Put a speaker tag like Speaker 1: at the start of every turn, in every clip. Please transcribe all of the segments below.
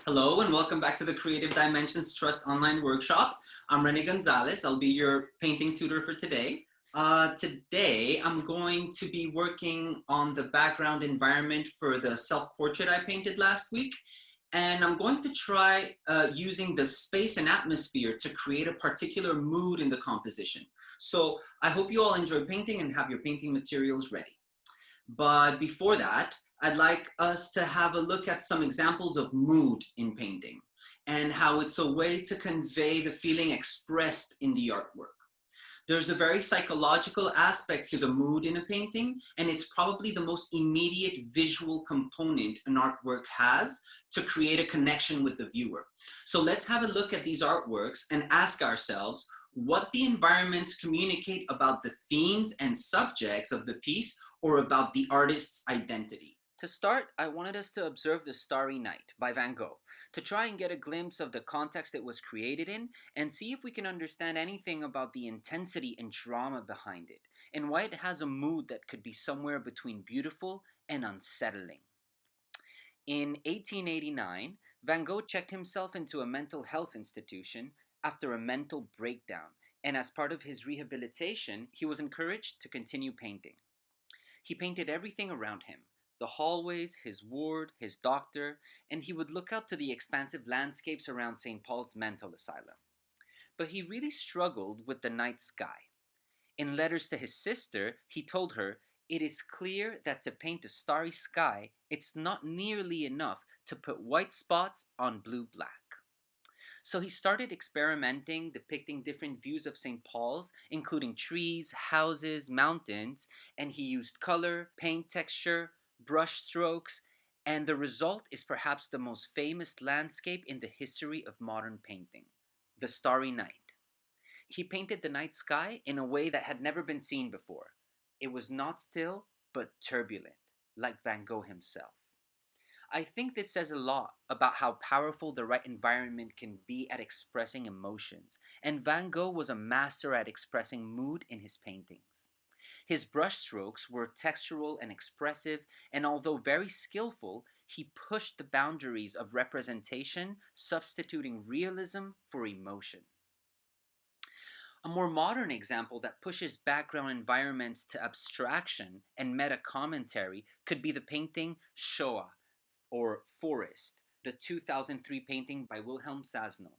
Speaker 1: Hello and welcome back to the Creative Dimensions Trust online workshop. I'm Rene Gonzalez. I'll be your painting tutor for today. Today, I'm going to be working on the background environment for the self-portrait I painted last week. And I'm going to try using the space and atmosphere to create a particular mood in the composition. So I hope you all enjoy painting and have your painting materials ready. But before that, I'd like us to have a look at some examples of mood in painting and how it's a way to convey the feeling expressed in the artwork. There's a very psychological aspect to the mood in a painting, and it's probably the most immediate visual component an artwork has to create a connection with the viewer. So let's have a look at these artworks and ask ourselves what the environments communicate about the themes and subjects of the piece or about the artist's identity.
Speaker 2: To start, I wanted us to observe the Starry Night by Van Gogh, to try and get a glimpse of the context it was created in, and see if we can understand anything about the intensity and drama behind it, and why it has a mood that could be somewhere between beautiful and unsettling. In 1889, Van Gogh checked himself into a mental health institution after a mental breakdown, and as part of his rehabilitation, he was encouraged to continue painting. He painted everything around him: the hallways, his ward, his doctor, and he would look out to the expansive landscapes around St. Paul's mental asylum. But he really struggled with the night sky. In letters to his sister, he told her, "It is clear that to paint a starry sky, it's not nearly enough to put white spots on blue black." So he started experimenting, depicting different views of St. Paul's, including trees, houses, mountains, and he used color, paint texture, brush strokes, and the result is perhaps the most famous landscape in the history of modern painting: the Starry Night. He painted the night sky in a way that had never been seen before. It was not still, but turbulent, like Van Gogh himself. I think this says a lot about how powerful the right environment can be at expressing emotions, and Van Gogh was a master at expressing mood in his paintings. His brushstrokes were textural and expressive, and although very skillful, he pushed the boundaries of representation, substituting realism for emotion. A more modern example that pushes background environments to abstraction and meta commentary could be the painting Shoah, or Forest, the 2003 painting by Wilhelm Sasno.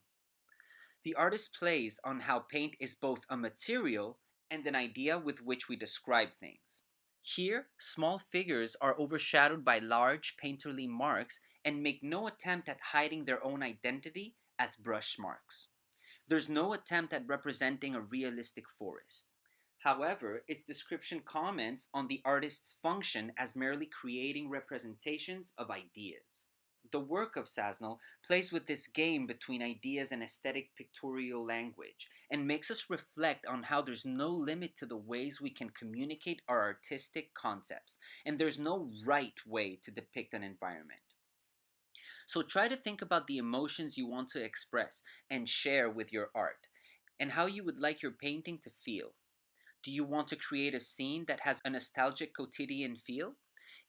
Speaker 2: The artist plays on how paint is both a material and an idea with which we describe things. Here, small figures are overshadowed by large painterly marks and make no attempt at hiding their own identity as brush marks. There's no attempt at representing a realistic forest. However, its description comments on the artist's function as merely creating representations of ideas. The work of Sasno plays with this game between ideas and aesthetic pictorial language, and makes us reflect on how there's no limit to the ways we can communicate our artistic concepts, and there's no right way to depict an environment. So try to think about the emotions you want to express and share with your art, and how you would like your painting to feel. Do you want to create a scene that has a nostalgic quotidian feel?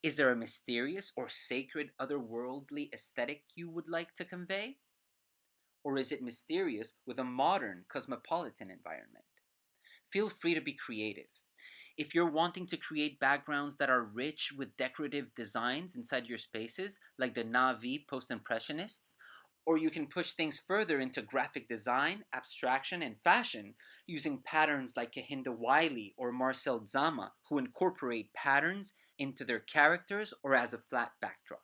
Speaker 2: Is there a mysterious or sacred otherworldly aesthetic you would like to convey? Or is it mysterious with a modern cosmopolitan environment? Feel free to be creative. If you're wanting to create backgrounds that are rich with decorative designs inside your spaces, like the Na'vi post-impressionists, or you can push things further into graphic design, abstraction, and fashion using patterns like Kehinde Wiley or Marcel Zama, who incorporate patterns into their characters or as a flat backdrop.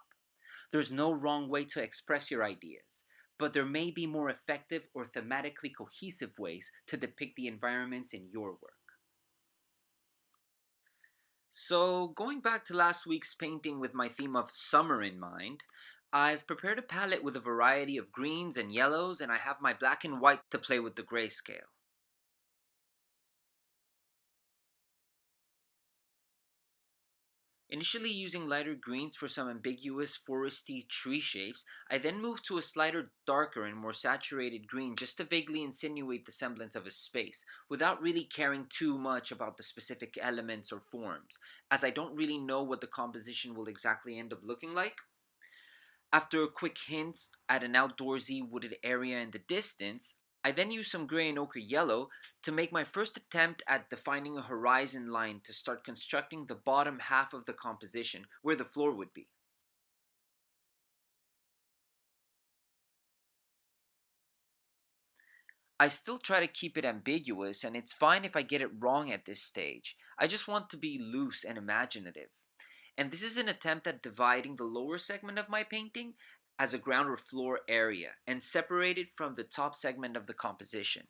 Speaker 2: There's no wrong way to express your ideas, but there may be more effective or thematically cohesive ways to depict the environments in your work. So, going back to last week's painting with my theme of summer in mind, I've prepared a palette with a variety of greens and yellows, and I have my black and white to play with the grayscale. Initially using lighter greens for some ambiguous foresty tree shapes, I then moved to a slighter darker and more saturated green just to vaguely insinuate the semblance of a space, without really caring too much about the specific elements or forms, as I don't really know what the composition will exactly end up looking like. After a quick hint at an outdoorsy wooded area in the distance, I then use some gray and ochre yellow to make my first attempt at defining a horizon line to start constructing the bottom half of the composition where the floor would be. I still try to keep it ambiguous, and it's fine if I get it wrong at this stage. I just want to be loose and imaginative. And this is an attempt at dividing the lower segment of my painting as a ground or floor area and separate it from the top segment of the composition.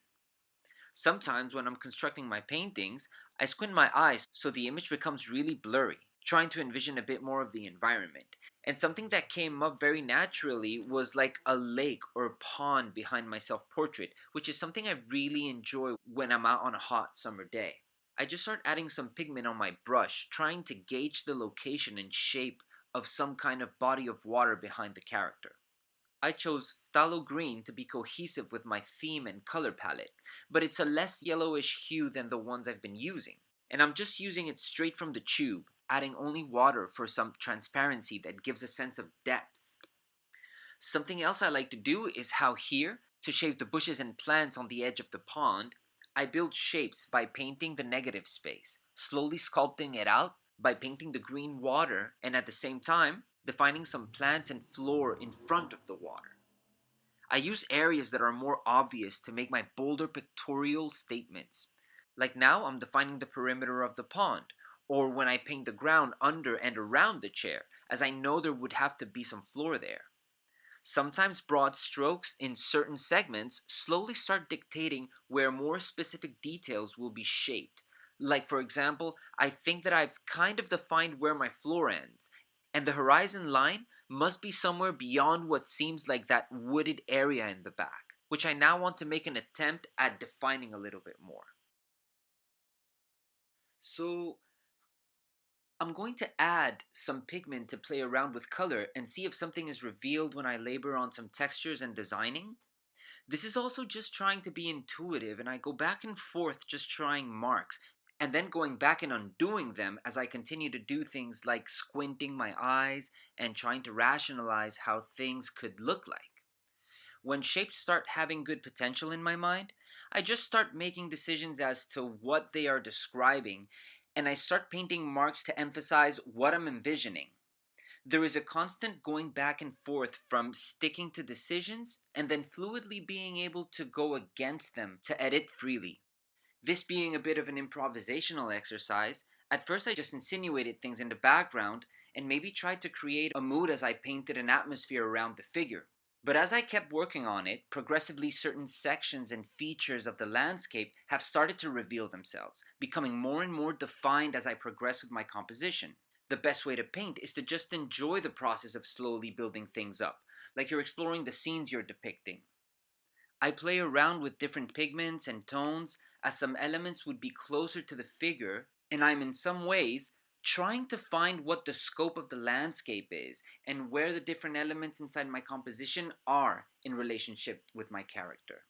Speaker 2: Sometimes when I'm constructing my paintings, I squint my eyes so the image becomes really blurry, trying to envision a bit more of the environment. And something that came up very naturally was like a lake or a pond behind my self portrait, which is something I really enjoy when I'm out on a hot summer day. I just start adding some pigment on my brush, trying to gauge the location and shape of some kind of body of water behind the character. I chose phthalo green to be cohesive with my theme and color palette, but it's a less yellowish hue than the ones I've been using. And I'm just using it straight from the tube, adding only water for some transparency that gives a sense of depth. Something else I like to do is how here, to shape the bushes and plants on the edge of the pond, I build shapes by painting the negative space, slowly sculpting it out by painting the green water, and at the same time, defining some plants and floor in front of the water. I use areas that are more obvious to make my bolder pictorial statements. Like now, I'm defining the perimeter of the pond, or when I paint the ground under and around the chair, as I know there would have to be some floor there. Sometimes broad strokes in certain segments slowly start dictating where more specific details will be shaped. Like, for example, I think that I've kind of defined where my floor ends, and the horizon line must be somewhere beyond what seems like that wooded area in the back, which I now want to make an attempt at defining a little bit more. So, I'm going to add some pigment to play around with color and see if something is revealed when I labor on some textures and designing. This is also just trying to be intuitive, and I go back and forth just trying marks, and then going back and undoing them as I continue to do things like squinting my eyes and trying to rationalize how things could look like. When shapes start having good potential in my mind, I just start making decisions as to what they are describing, and I start painting marks to emphasize what I'm envisioning. There is a constant going back and forth from sticking to decisions and then fluidly being able to go against them to edit freely. This being a bit of an improvisational exercise, at first I just insinuated things in the background and maybe tried to create a mood as I painted an atmosphere around the figure. But as I kept working on it, progressively certain sections and features of the landscape have started to reveal themselves, becoming more and more defined as I progress with my composition. The best way to paint is to just enjoy the process of slowly building things up, like you're exploring the scenes you're depicting. I play around with different pigments and tones as some elements would be closer to the figure, and I'm in some ways trying to find what the scope of the landscape is and where the different elements inside my composition are in relationship with my character.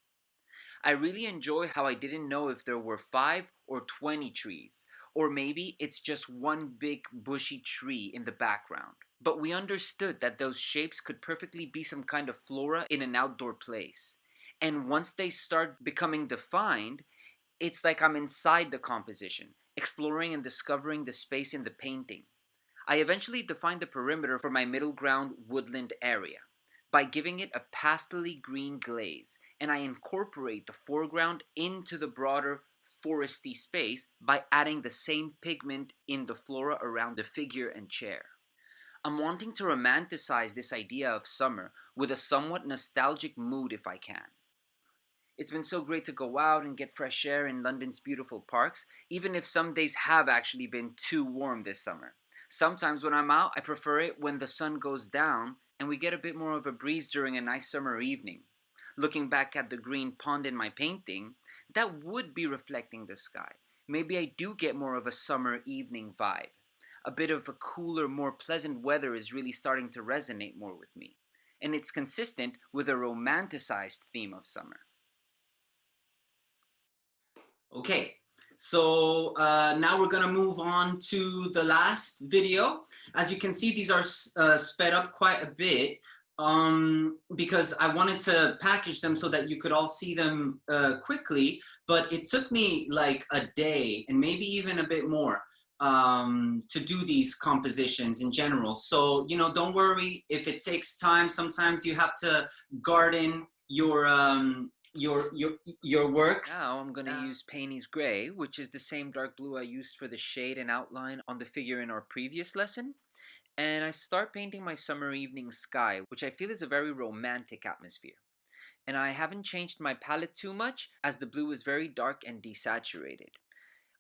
Speaker 2: I really enjoy how I didn't know if there were 5 or 20 trees, or maybe it's just one big bushy tree in the background. But we understood that those shapes could perfectly be some kind of flora in an outdoor place. And once they start becoming defined, it's like I'm inside the composition, exploring and discovering the space in the painting. I eventually defined the perimeter for my middle ground woodland area by giving it a pastely green glaze, and I incorporate the foreground into the broader foresty space by adding the same pigment in the flora around the figure and chair. I'm wanting to romanticize this idea of summer with a somewhat nostalgic mood if I can. It's been so great to go out and get fresh air in London's beautiful parks, even if some days have actually been too warm this summer. Sometimes when I'm out, I prefer it when the sun goes down and we get a bit more of a breeze during a nice summer evening. Looking back at the green pond in my painting, that would be reflecting the sky. Maybe I do get more of a summer evening vibe. A bit of a cooler, more pleasant weather is really starting to resonate more with me. And it's consistent with a romanticized theme of summer.
Speaker 1: Okay, so now we're gonna move on to the last video. As you can see, these are sped up quite a bit, Because I wanted to package them so that you could all see them quickly, but it took me like a day and maybe even a bit more to do these compositions in general. So, you know, don't worry if it takes time. Sometimes you have to garden your works.
Speaker 2: Now I'm going to use Payne's Gray, which is the same dark blue I used for the shade and outline on the figure in our previous lesson. And I start painting my summer evening sky, which I feel is a very romantic atmosphere. And I haven't changed my palette too much as the blue is very dark and desaturated.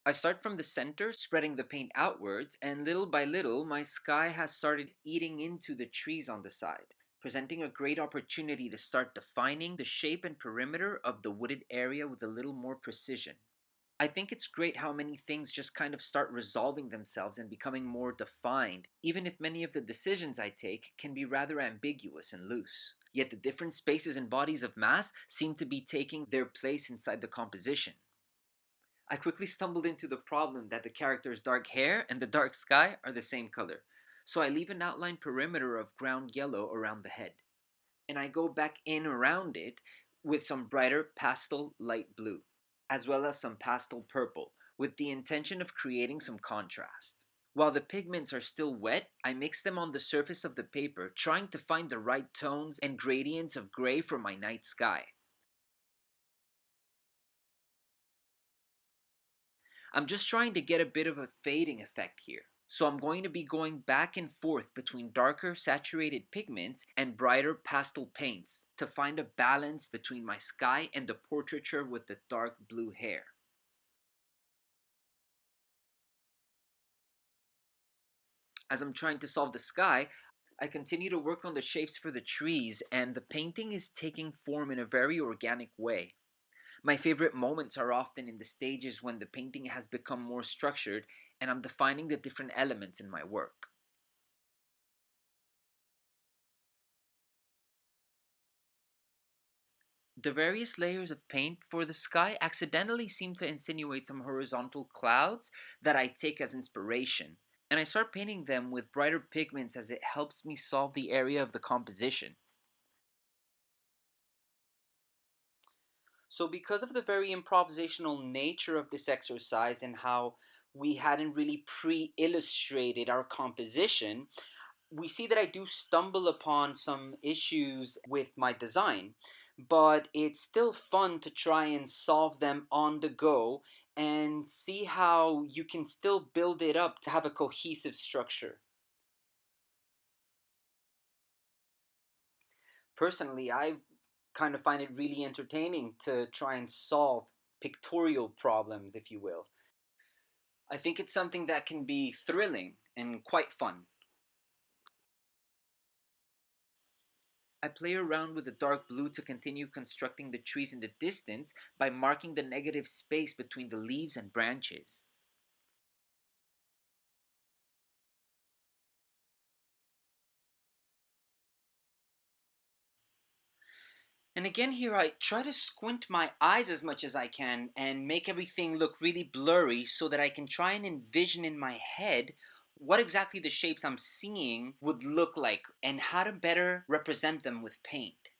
Speaker 2: I start from the center, spreading the paint outwards, and little by little, my sky has started eating into the trees on the side, presenting a great opportunity to start defining the shape and perimeter of the wooded area with a little more precision. I think it's great how many things just kind of start resolving themselves and becoming more defined, even if many of the decisions I take can be rather ambiguous and loose. Yet the different spaces and bodies of mass seem to be taking their place inside the composition. I quickly stumbled into the problem that the character's dark hair and the dark sky are the same color, so I leave an outline perimeter of ground yellow around the head, and I go back in around it with some brighter pastel light blue, as well as some pastel purple, with the intention of creating some contrast. While the pigments are still wet, I mix them on the surface of the paper, trying to find the right tones and gradients of gray for my night sky. I'm just trying to get a bit of a fading effect here. So I'm going to be going back and forth between darker saturated pigments and brighter pastel paints to find a balance between my sky and the portraiture with the dark blue hair. As I'm trying to solve the sky, I continue to work on the shapes for the trees, and the painting is taking form in a very organic way. My favorite moments are often in the stages when the painting has become more structured and I'm defining the different elements in my work. The various layers of paint for the sky accidentally seem to insinuate some horizontal clouds that I take as inspiration, and I start painting them with brighter pigments as it helps me solve the area of the composition. So, because of the very improvisational nature of this exercise and how we hadn't really pre illustrated our composition, we see that I do stumble upon some issues with my design, but it's still fun to try and solve them on the go and see how you can still build it up to have a cohesive structure. Personally, I kind of find it really entertaining to try and solve pictorial problems, if you will. I think it's something that can be thrilling and quite fun. I play around with the dark blue to continue constructing the trees in the distance by marking the negative space between the leaves and branches. And again here I try to squint my eyes as much as I can and make everything look really blurry so that I can try and envision in my head what exactly the shapes I'm seeing would look like and how to better represent them with paint.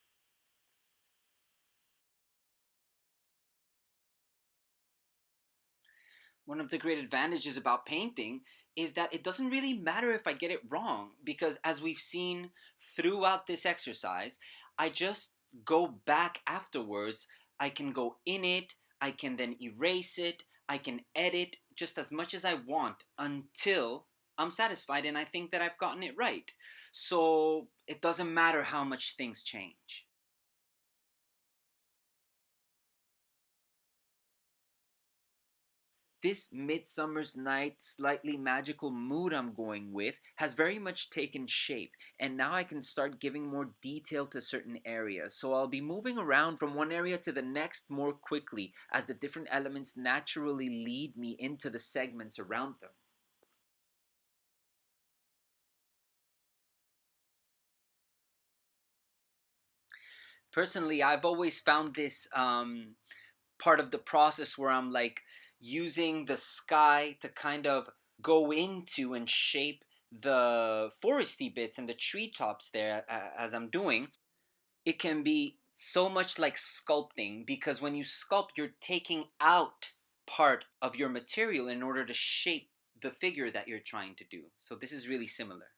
Speaker 2: One of the great advantages about painting is that it doesn't really matter if I get it wrong because, as we've seen throughout this exercise, I just go back afterwards. I can go in it, I can then erase it, I can edit just as much as I want until I'm satisfied and I think that I've gotten it right. So it doesn't matter how much things change. This midsummer's night, slightly magical mood I'm going with has very much taken shape, and now I can start giving more detail to certain areas. So I'll be moving around from one area to the next more quickly as the different elements naturally lead me into the segments around them. Personally, I've always found this part of the process where I'm like using the sky to kind of go into and shape the foresty bits and the treetops there as I'm doing, it can be so much like sculpting, because when you sculpt, you're taking out part of your material in order to shape the figure that you're trying to do. So this is really similar.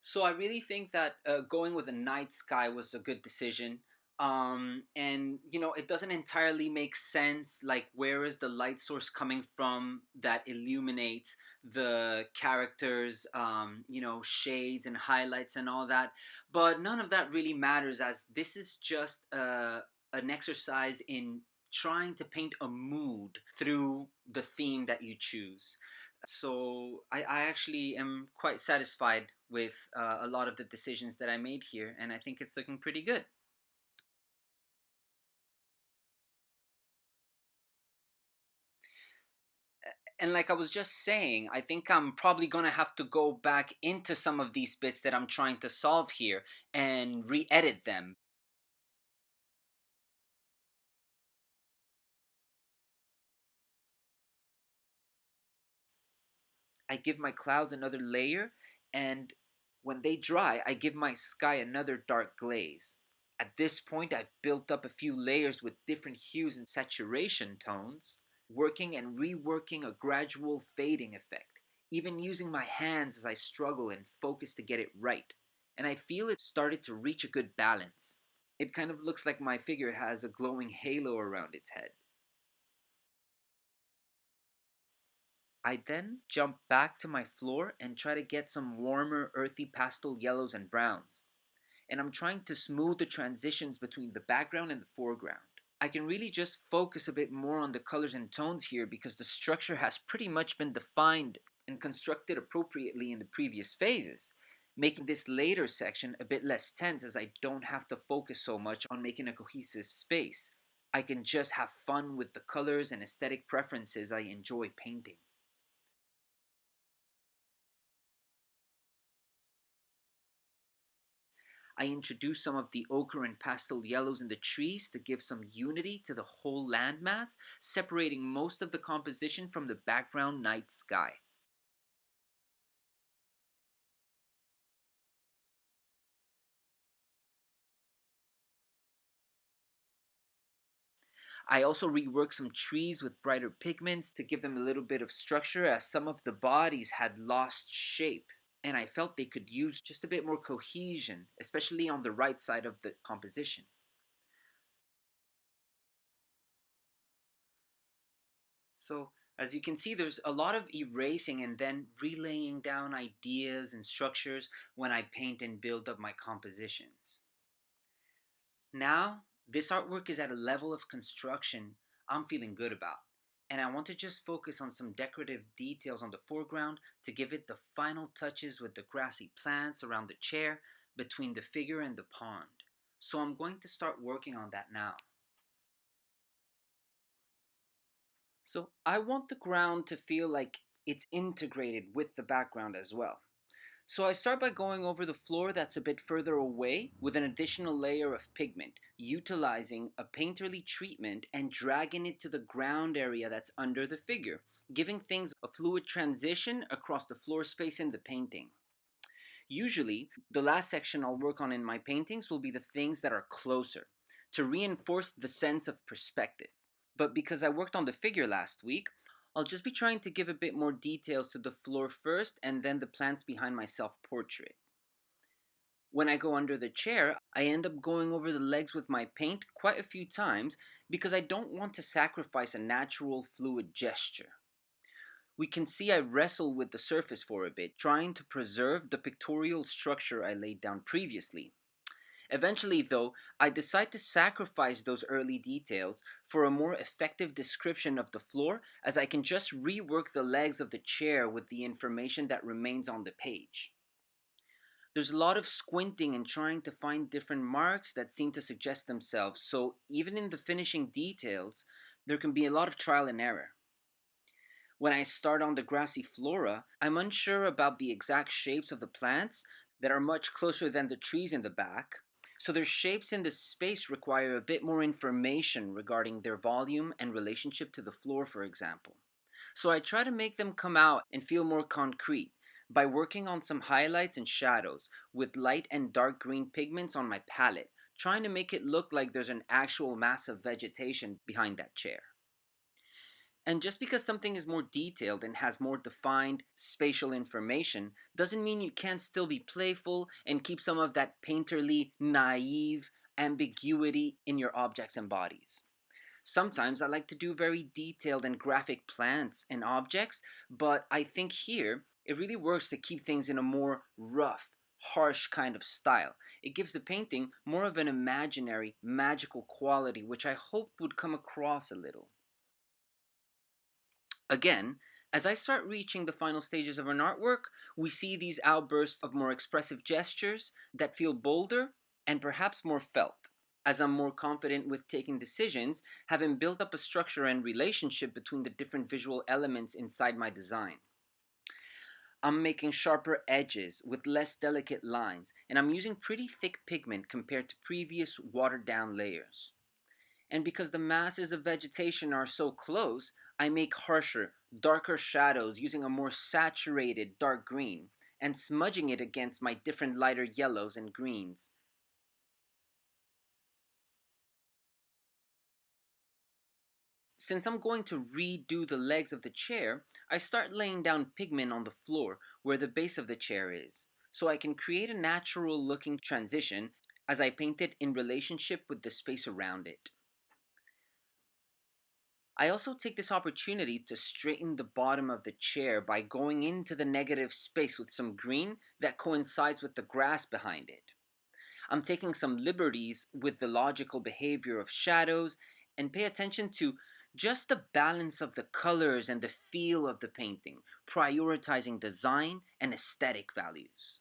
Speaker 2: So I really think that going with a night sky was a good decision. And it doesn't entirely make sense. Like, where is the light source coming from that illuminates the characters? Shades and highlights and all that. But none of that really matters, as this is just an exercise in trying to paint a mood through the theme that you choose. So I actually am quite satisfied with a lot of the decisions that I made here, and I think it's looking pretty good. And like I was just saying, I think I'm probably gonna have to go back into some of these bits that I'm trying to solve here and re-edit them. I give my clouds another layer, and when they dry, I give my sky another dark glaze. At this point, I've built up a few layers with different hues and saturation tones, working and reworking a gradual fading effect, even using my hands as I struggle and focus to get it right. And I feel it started to reach a good balance. It kind of looks like my figure has a glowing halo around its head. I then jump back to my floor and try to get some warmer, earthy pastel yellows and browns. And I'm trying to smooth the transitions between the background and the foreground. I can really just focus a bit more on the colors and tones here, because the structure has pretty much been defined and constructed appropriately in the previous phases, making this later section a bit less tense, as I don't have to focus so much on making a cohesive space. I can just have fun with the colors and aesthetic preferences I enjoy painting. I introduce some of the ochre and pastel yellows in the trees to give some unity to the whole landmass, separating most of the composition from the background night sky. I also rework some trees with brighter pigments to give them a little bit of structure, as some of the bodies had lost shape, and I felt they could use just a bit more cohesion, especially on the right side of the composition. So, as you can see, there's a lot of erasing and then relaying down ideas and structures when I paint and build up my compositions. Now, this artwork is at a level of construction I'm feeling good about, and I want to just focus on some decorative details on the foreground to give it the final touches with the grassy plants around the chair, between the figure and the pond. So I'm going to start working on that now. So I want the ground to feel like it's integrated with the background as well. So I start by going over the floor that's a bit further away with an additional layer of pigment, utilizing a painterly treatment and dragging it to the ground area that's under the figure, giving things a fluid transition across the floor space in the painting. Usually, the last section I'll work on in my paintings will be the things that are closer, to reinforce the sense of perspective. But because I worked on the figure last week, I'll just be trying to give a bit more details to the floor first, and then the plants behind my self portrait. When I go under the chair, I end up going over the legs with my paint quite a few times, because I don't want to sacrifice a natural fluid gesture. We can see I wrestle with the surface for a bit, trying to preserve the pictorial structure I laid down previously. Eventually, though, I decide to sacrifice those early details for a more effective description of the floor, as I can just rework the legs of the chair with the information that remains on the page. There's a lot of squinting and trying to find different marks that seem to suggest themselves, so even in the finishing details, there can be a lot of trial and error. When I start on the grassy flora, I'm unsure about the exact shapes of the plants that are much closer than the trees in the back, so their shapes in the space require a bit more information regarding their volume and relationship to the floor, for example. So I try to make them come out and feel more concrete by working on some highlights and shadows with light and dark green pigments on my palette, trying to make it look like there's an actual mass of vegetation behind that chair. And just because something is more detailed and has more defined spatial information doesn't mean you can't still be playful and keep some of that painterly, naive ambiguity in your objects and bodies. Sometimes I like to do very detailed and graphic plants and objects, but I think here it really works to keep things in a more rough, harsh kind of style. It gives the painting more of an imaginary, magical quality, which I hope would come across a little. Again, as I start reaching the final stages of an artwork, we see these outbursts of more expressive gestures that feel bolder and perhaps more felt. As I'm more confident with taking decisions, having built up a structure and relationship between the different visual elements inside my design. I'm making sharper edges with less delicate lines, and I'm using pretty thick pigment compared to previous watered down layers. And because the masses of vegetation are so close, I make harsher, darker shadows using a more saturated dark green and smudging it against my different lighter yellows and greens. Since I'm going to redo the legs of the chair, I start laying down pigment on the floor where the base of the chair is, so I can create a natural looking transition as I paint it in relationship with the space around it. I also take this opportunity to straighten the bottom of the chair by going into the negative space with some green that coincides with the grass behind it. I'm taking some liberties with the logical behavior of shadows and pay attention to just the balance of the colors and the feel of the painting, prioritizing design and aesthetic values.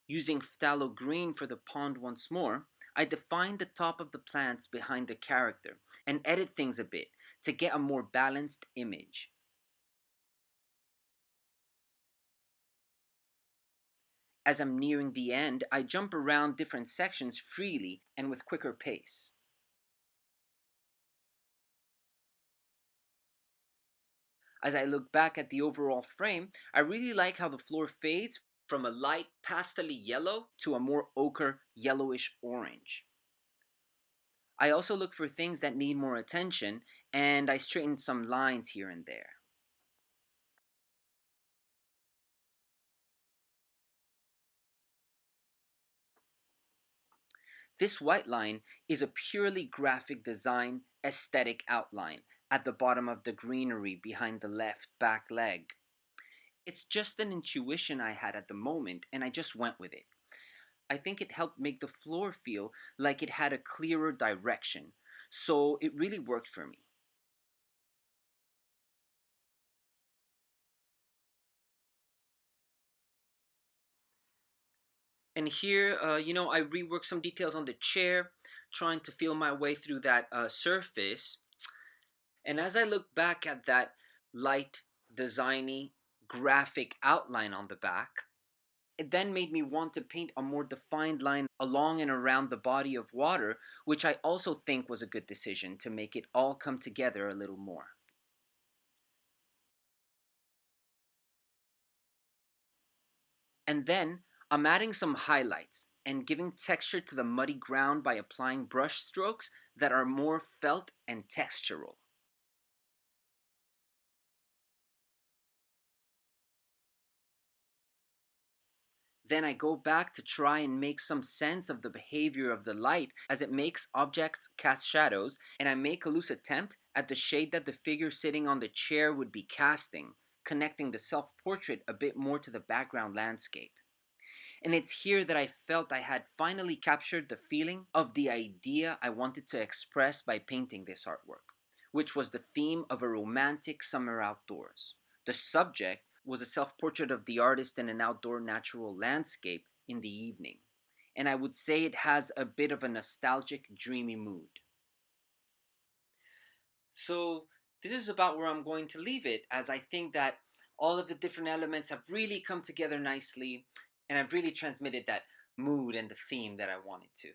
Speaker 2: Using phthalo green for the pond once more, I define the top of the plants behind the character and edit things a bit to get a more balanced image. As I'm nearing the end, I jump around different sections freely and with quicker pace. As I look back at the overall frame, I really like how the floor fades from a light pastel yellow to a more ochre yellowish orange. I also look for things that need more attention and I straighten some lines here and there. This white line is a purely graphic design aesthetic outline at the bottom of the greenery behind the left back leg. It's just an intuition I had at the moment and I just went with it. I think it helped make the floor feel like it had a clearer direction, so it really worked for me. And here, I reworked some details on the chair, trying to feel my way through that surface. And as I look back at that light, designy, graphic outline on the back, it then made me want to paint a more defined line along and around the body of water, which I also think was a good decision to make it all come together a little more. And then I'm adding some highlights and giving texture to the muddy ground by applying brush strokes that are more felt and textural. Then I go back to try and make some sense of the behavior of the light as it makes objects cast shadows, and I make a loose attempt at the shade that the figure sitting on the chair would be casting, connecting the self portrait a bit more to the background landscape. And it's here that I felt I had finally captured the feeling of the idea I wanted to express by painting this artwork, which was the theme of a romantic summer outdoors. The subject was a self portrait of the artist in an outdoor natural landscape in the evening. And I would say it has a bit of a nostalgic, dreamy mood. So, this is about where I'm going to leave it, as I think that all of the different elements have really come together nicely, and I've really transmitted that mood and the theme that I wanted to.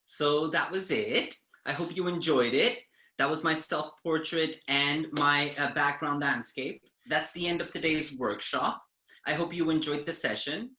Speaker 1: So that was it. I hope you enjoyed it. That was my self-portrait and my background landscape. That's the end of today's workshop. I hope you enjoyed the session.